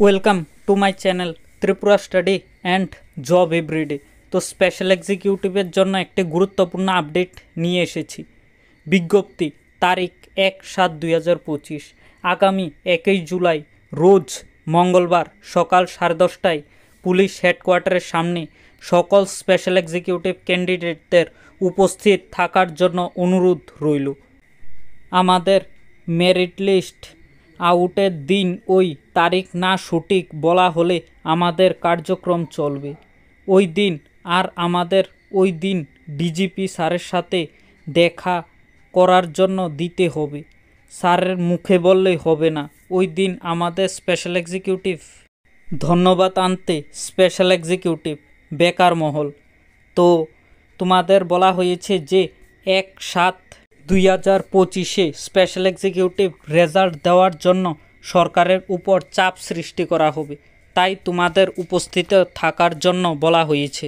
Welcome to my channel Tripura study and job everyday. তো special এক্সিকিউটিভের জন্য একটি গুরুত্বপূর্ণ আপডেট নিয়ে এসেছি। বিজ্ঞপ্তি তারিখ 1/7/2025, আগামী 1 জুলাই রোজ মঙ্গলবার সকাল 10:30টায় পুলিশ হেডকোয়ার্টারের সামনে সকল স্পেশাল এক্সিকিউটিভ ক্যান্ডিডেটদের উপস্থিত থাকার জন্য অনুরোধ রইল। আমাদের মেরিট লিস্ট আউটের দিন ওই তারিখ না সঠিক বলা হলে আমাদের কার্যক্রম চলবে ওই দিন, আর আমাদের ওই দিন ডিজিপি স্যারের সাথে দেখা করার জন্য দিতে হবে। স্যারের মুখে বললেই হবে না, ওই দিন আমাদের স্পেশাল এক্সিকিউটিভ ধন্যবাদ আনতে স্পেশাল এক্সিকিউটিভ বেকার মহল। তো তোমাদের বলা হয়েছে যে 1/7/2025 স্পেশাল এক্সিকিউটিভ রেজাল্ট দেওয়ার জন্য সরকারের উপর চাপ সৃষ্টি করা হবে, তাই তোমাদের উপস্থিত থাকার জন্য বলা হয়েছে।